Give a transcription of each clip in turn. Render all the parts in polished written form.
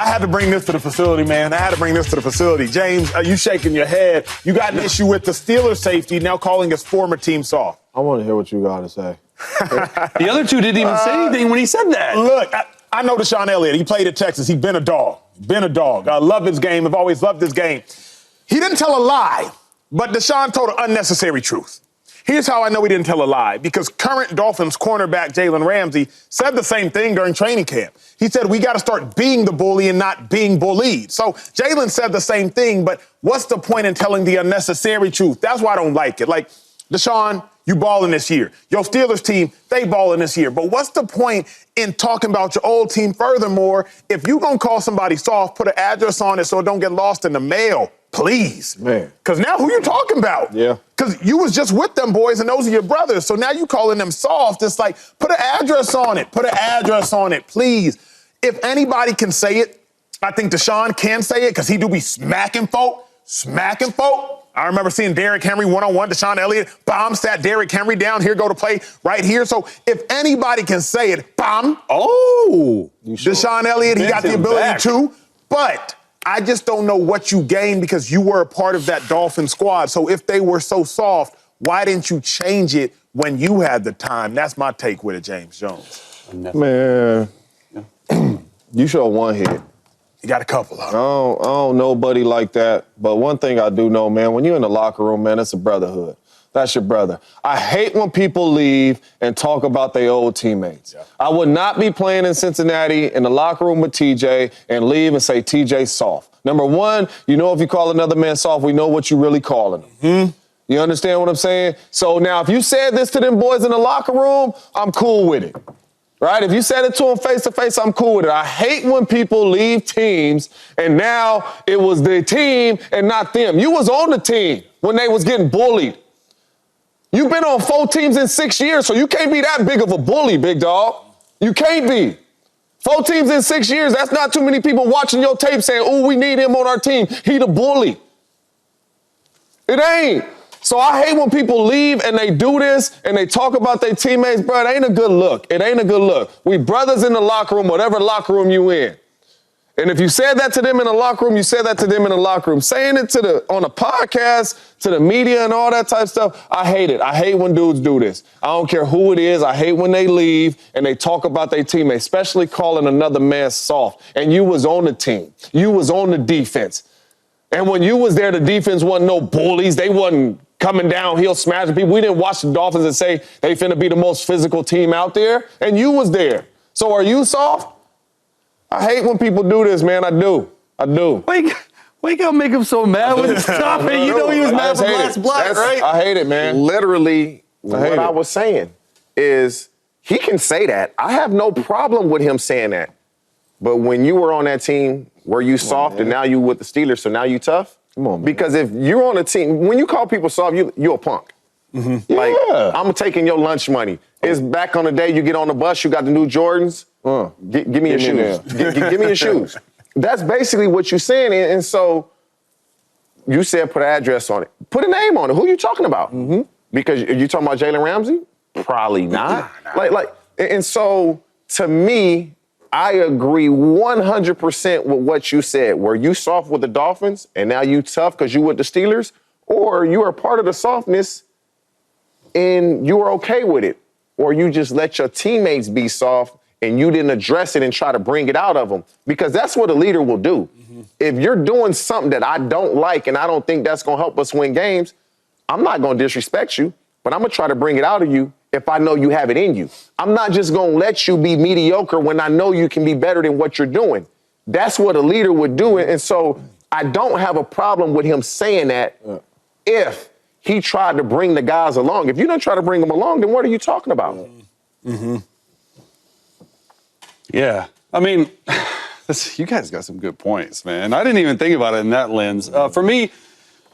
I had to bring this to the facility, man. I had to bring this to the facility. James, you shaking your head. You got an issue with the Steelers safety now calling his former team soft. I want to hear what you got to say. The other two didn't even say anything when he said that. Look, I know DeShon Elliott. He played at Texas. He's been a dog. I love his game. I've always loved his game. He didn't tell a lie, but DeShon told an unnecessary truth. Here's how I know he didn't tell a lie, because current Dolphins cornerback Jalen Ramsey said the same thing during training camp. He said, we got to start being the bully and not being bullied. So Jalen said the same thing, but what's the point in telling the unnecessary truth? That's why I don't like it. Like, DeShon, you balling this year. Your Steelers team, they balling this year. But what's the point in talking about your old team? Furthermore, if you going to call somebody soft, put an address on it so it don't get lost in the mail. Please. Man. Because now who you talking about? Yeah. Because you was just with them boys and those are your brothers. So now you calling them soft. It's like, put an address on it. Put an address on it, please. If anybody can say it, I think DeShon can say it because he do be smacking folk. I remember seeing Derrick Henry one-on-one, DeShon Elliott, bomb sat Derrick Henry down here, go to play right here. So if anybody can say it, bomb. Oh, DeShon Elliott, he got the ability to. But I just don't know what you gained because you were a part of that Dolphin squad. So if they were so soft, why didn't you change it when you had the time? That's my take with it, James Jones. Man, you show one hit. You got a couple of them. I don't know nobody like that. But one thing I do know, man, when you're in the locker room, man, it's a brotherhood. That's your brother. I hate when people leave and talk about their old teammates. Yeah. I would not be playing in Cincinnati in the locker room with TJ and leave and say TJ's soft. Number one, you know if you call another man soft, we know what you really calling him. Mm-hmm. You understand what I'm saying? So now if you said this to them boys in the locker room, I'm cool with it. Right? If you said it to them face to face, I'm cool with it. I hate when people leave teams and now it was the team and not them. You was on the team when they was getting bullied. You've been on 4 teams in 6 years, so you can't be that big of a bully, big dog. You can't be. 4 teams in 6 years, that's not too many people watching your tape saying, oh, we need him on our team. He the bully. It ain't. So I hate when people leave and they do this and they talk about their teammates, bro. It ain't a good look. It ain't a good look. We brothers in the locker room, whatever locker room you in. And if you said that to them in the locker room, you said that to them in the locker room. Saying it on a podcast, to the media and all that type of stuff, I hate it. I hate when dudes do this. I don't care who it is. I hate when they leave and they talk about their teammates, especially calling another man soft. And you was on the team. You was on the defense. And when you was there, the defense wasn't no bullies. They wasn't coming downhill, smashing people. We didn't watch the Dolphins and say they finna be the most physical team out there. And you was there. So are you soft? I hate when people do this, man. I do. Why you gotta make him so mad with his stuff? And you know he was mad from last block, right? I hate it, man. Literally, what I was saying is he can say that. I have no problem with him saying that. But when you were on that team, were you soft and now you with the Steelers, so now you tough? Come on, man. Because if you're on a team, when you call people soft, you're a punk. Mm-hmm. Like, I'm taking your lunch money. It's back on the day you get on the bus, you got the new Jordans. Give me your shoes. Give me your shoes. That's basically what you're saying. And so you said put an address on it. Put a name on it. Who are you talking about? Mm-hmm. Because you talking about Jalen Ramsey? Probably not. And so to me, I agree 100% with what you said. Were you soft with the Dolphins and now you tough because you with the Steelers? Or you are part of the softness and you were okay with it? Or you just let your teammates be soft and you didn't address it and try to bring it out of them? Because that's what a leader will do. Mm-hmm. If you're doing something that I don't like and I don't think that's going to help us win games, I'm not going to disrespect you, but I'm going to try to bring it out of you if I know you have it in you. I'm not just going to let you be mediocre when I know you can be better than what you're doing. That's what a leader would do. And so I don't have a problem with him saying that if he tried to bring the guys along. If you don't try to bring them along, then what are you talking about? Mm-hmm. Yeah. I mean, you guys got some good points, man. I didn't even think about it in that lens. For me,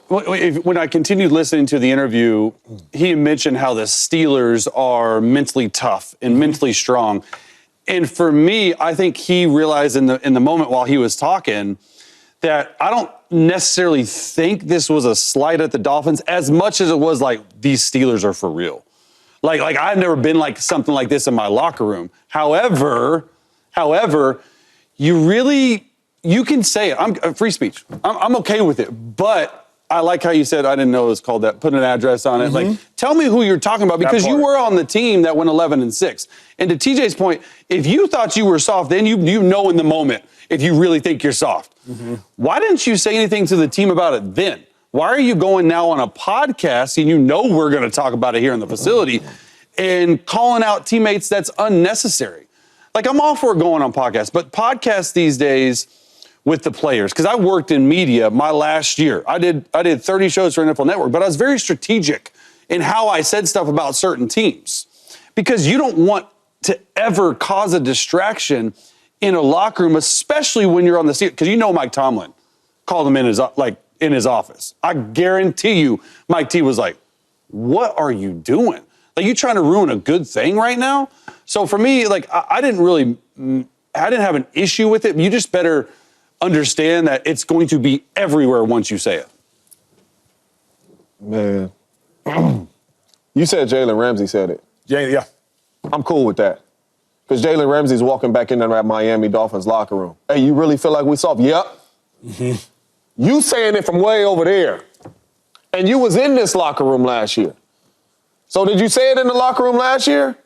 when I continued listening to the interview, he mentioned how the Steelers are mentally tough and mentally strong. And for me, I think he realized in the moment while he was talking that I don't necessarily think this was a slight at the Dolphins as much as it was like these Steelers are for real. Like I've never been like something like this in my locker room. However, you you can say it. I'm free speech. I'm okay with it. But I like how you said, I didn't know it was called that. Put an address on it. Like, tell me who you're talking about, because you were on the team that went 11-6. And to TJ's point, if you thought you were soft, then you know in the moment if you really think you're soft. Why didn't you say anything to the team about it then? Why are you going now on a podcast, and you know we're going to talk about it here in the facility, and calling out teammates that's unnecessary? Like, I'm all for going on podcasts, but podcasts these days with the players, because I worked in media my last year. I did 30 shows for NFL Network, but I was very strategic in how I said stuff about certain teams, because you don't want to ever cause a distraction in a locker room, especially when you're on the seat, because you know Mike Tomlin called him in his office. I guarantee you Mike T was like, what are you doing? Like, you trying to ruin a good thing right now? So for me, like, I didn't have an issue with it. You just better understand that it's going to be everywhere once you say it. Man. You said Jalen Ramsey said it. Yeah. I'm cool with that. Because Jalen Ramsey's walking back into that Miami Dolphins locker room. Hey, you really feel like we soft? Yep. You saying it from way over there. And you was in this locker room last year. So did you say it in the locker room last year?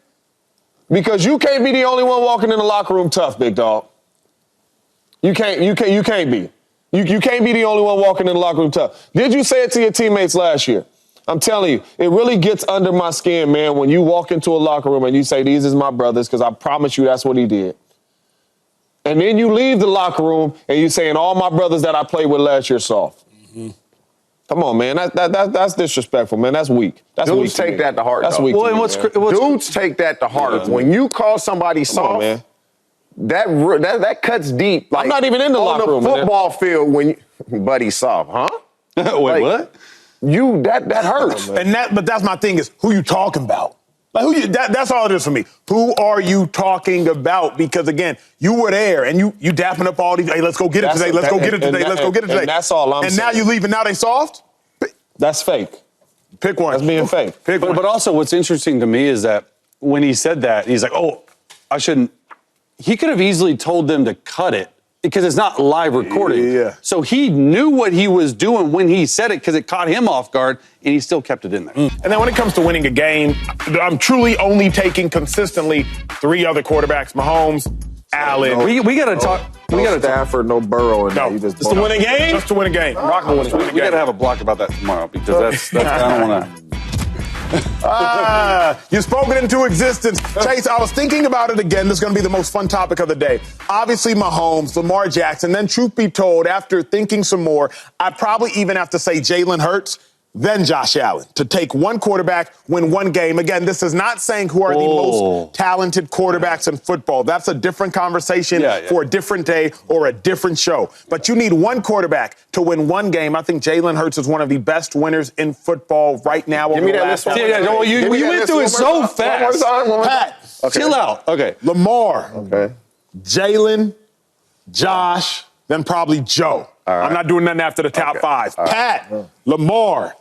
Because you can't be the only one walking in the locker room tough, big dog. You can't be. You can't be the only one walking in the locker room tough. Did you say it to your teammates last year? I'm telling you, it really gets under my skin, man, when you walk into a locker room and you say, these is my brothers, because I promise you that's what he did. And then you leave the locker room and you saying all my brothers that I played with last year soft. Come on, man. That's disrespectful, man. That's weak. That's Dudes weak. take that to heart. That's though. weak. Well, to and me, man. Dudes take that to heart. When you call somebody soft, man. that cuts deep. Like, I'm not even in the locker room, on the man. football field when buddy soft, huh? Wait, what? That hurts. But that's my thing, is who you talking about? Like, that's all it is for me. Who are you talking about? Because again, you were there and you dapping up all these. Hey, let's go get it today. Let's go get it today. Let's go get it today. And that's all I'm saying. And now you leave and now they soft? That's fake. Pick one. That's being fake. Pick one. But also what's interesting to me is that when he said that, he's like, oh, I shouldn't. He could have easily told them to cut it because it's not live recording. Yeah. So he knew what he was doing when he said it because it caught him off guard, and he still kept it in there. And then when it comes to winning a game, I'm truly only taking consistently 3 other quarterbacks: Mahomes, Allen. We got to talk. We got to talk. Stafford, no Burrow in there. No, Just to win a game. Just to win a game. Rock to win a game. We got to have a block about that tomorrow, because that's I don't want to. You spoke it into existence. Chase, I was thinking about it again. This is going to be the most fun topic of the day. Obviously, Mahomes, Lamar Jackson. Then, truth be told, after thinking some more, I'd probably even have to say Jalen Hurts, then Josh Allen, to take one quarterback, win one game. Again, this is not saying who are the most talented quarterbacks in football. That's a different conversation for a different day or a different show. But you need one quarterback to win one game. I think Jalen Hurts is one of the best winners in football right now. Give me that list. You went through it so fast. Pat, Chill out. Okay. Lamar, Okay. Jalen, Josh, then probably Joe. right. I'm not doing nothing after the top 5. Pat, Lamar,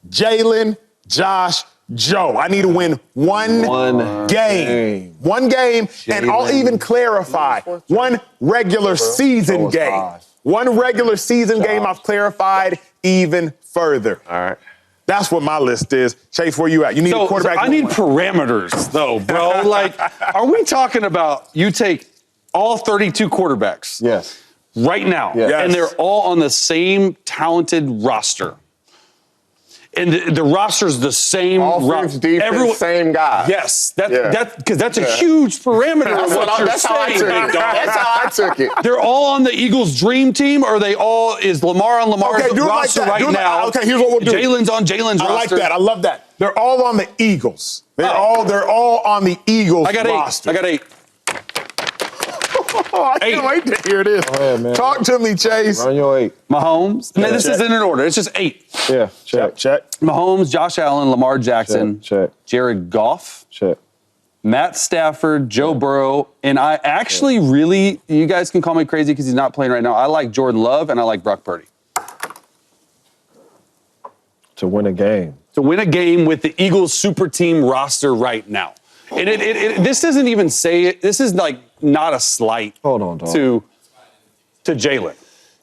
Jalen, Josh, Joe. I need to win one game. One game, and I'll even clarify, one regular season game. One regular season game I've clarified even further. All right. That's what my list is. Chase, where you at? You need a quarterback. I need parameters, though, bro. Like, are we talking about you take all 32 quarterbacks Yes. right now, Yes. and they're all on the same talented roster? And the roster's the same. Offense, defense, same guy. Yes, because that's a huge parameter. That's how I took it. That's how I took it. They're all on the Eagles' dream team, or is Lamar on Lamar's roster right now? Okay, here's what we'll do. Jalen's on Jalen's roster. I like that. I love that. They're all on the Eagles. They're all on the Eagles roster. I got 8. I can't wait to hear this. ahead, man. Talk to me, Chase. Run your 8. Mahomes. Man, this isn't in order. It's just 8. Yeah, check. Mahomes, Josh Allen, Lamar Jackson, Check. Jared Goff, Check. Matt Stafford, Joe Burrow, and I actually really, you guys can call me crazy because he's not playing right now. I like Jordan Love and I like Brock Purdy. To win a game. To win a game with the Eagles super team roster right now. And this doesn't even say it. This is like not a slight Hold on, dog. to to Jalen.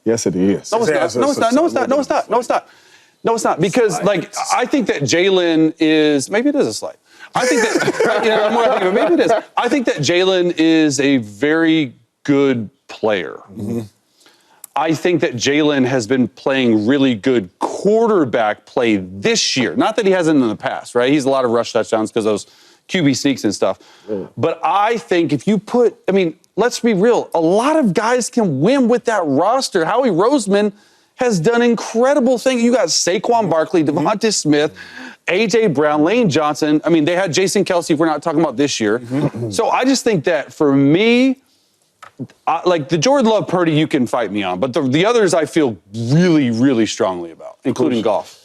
Yes, it is. No, it's not. No, it's not. No, it's not. No, it's not. No, it's not. No, it's not. Because, like, I think that Jalen is, maybe it is a slight. I think that, you know, I'm more thinking, maybe it is. I think that Jalen is a very good player. Mm-hmm. I think that Jalen has been playing really good quarterback play this year. Not that he hasn't in the past, right? He's a lot of rush touchdowns because those QB sneaks and stuff. Yeah. But I think if you put, I mean, let's be real, a lot of guys can win with that roster. Howie Roseman has done incredible things. You got Saquon Barkley, Devontae Smith, A.J. Brown, Lane Johnson. I mean, they had Jason Kelce if we're not talking about this year. So I just think that for me, like the Jordan Love Purdy, you can fight me on. But the others I feel really, really strongly about, including golf.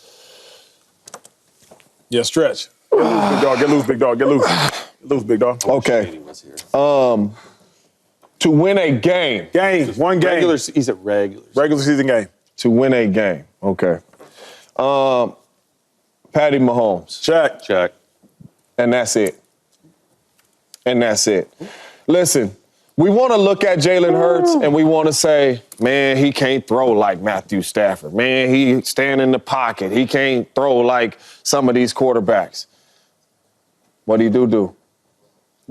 Yeah, stretch. Big dog, get loose, big dog, get loose. Get loose, big dog. Okay. To win a game. One game. He's at regular season game. To win a game. Okay. Patty Mahomes. Check. And that's it. Listen, we want to look at Jalen Hurts and we want to say, man, he can't throw like Matthew Stafford. Man, he stand in the pocket. He can't throw like some of these quarterbacks. What do?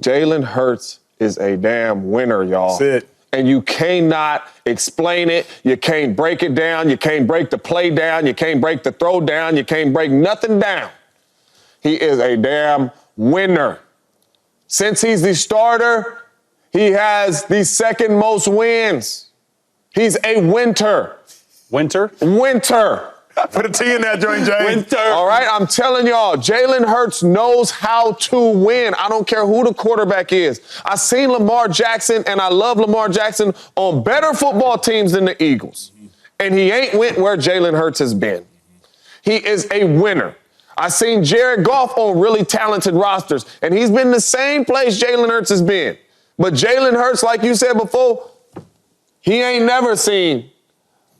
Jalen Hurts is a damn winner, y'all. That's it. And you cannot explain it. You can't break it down. You can't break the play down. You can't break the throw down. You can't break nothing down. He is a damn winner. Since he's the starter, he has the second most wins. He's a winter. Winter. Put a T in that joint, James. Winter. All right, I'm telling y'all, Jalen Hurts knows how to win. I don't care who the quarterback is. I seen Lamar Jackson, and I love Lamar Jackson on better football teams than the Eagles. And he ain't went where Jalen Hurts has been. He is a winner. I seen Jared Goff on really talented rosters, and he's been the same place Jalen Hurts has been. But Jalen Hurts, like you said before, he ain't never seen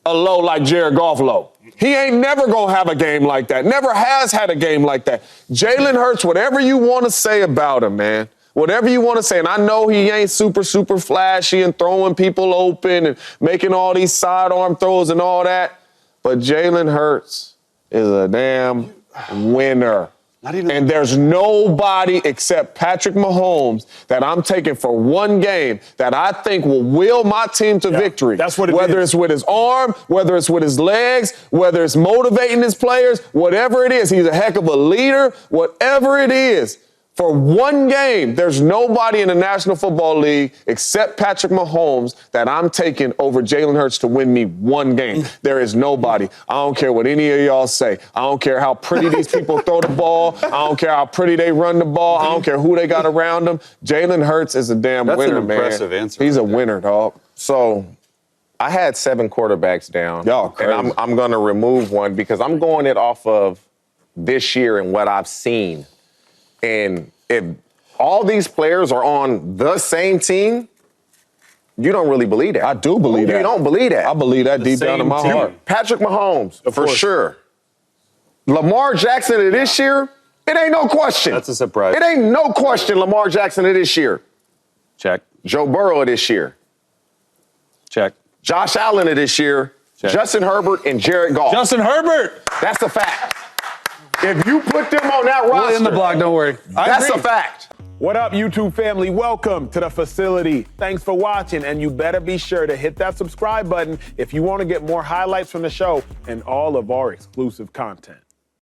a low like Jared Goff low. He ain't never going to have a game like that. Never has had a game like that. Jalen Hurts, whatever you want to say about him, man, whatever you want to say, and I know he ain't super flashy and throwing people open and making all these sidearm throws and all that, but Jalen Hurts is a damn winner. And there's nobody except Patrick Mahomes that I'm taking for one game that I think will will my team to victory. That's what it whether is. It's with his arm, whether it's with his legs, whether it's motivating his players, whatever it is. He's a heck of a leader. Whatever it is, for one game, there's nobody in the National Football League except Patrick Mahomes that I'm taking over Jalen Hurts to win me one game. There is nobody. I don't care what any of y'all say. I don't care how pretty these people throw the ball. I don't care how pretty they run the ball. I don't care who they got around them. Jalen Hurts is a damn winner, man. That's an impressive answer. He's a winner, dog. So I had 7 quarterbacks down. Y'all crazy. And I'm going to remove one because I'm going it off of this year and what I've seen. And if all these players are on the same team, you don't really believe that. I do believe that. You don't believe that. I believe that deep down in my heart. Patrick Mahomes, for course. sure. Lamar Jackson of this year, it ain't no question. That's a surprise. It ain't no question Lamar Jackson of this year. Check. Joe Burrow of this year. Check. Josh Allen of this year. Check. Justin Herbert and Jared Goff. Justin Herbert. That's a fact. If you put them on that roster, We'll in the block, don't worry. That's a fact. What up, YouTube family? Welcome to the facility. Thanks for watching, and you better be sure to hit that subscribe button if you want to get more highlights from the show and all of our exclusive content.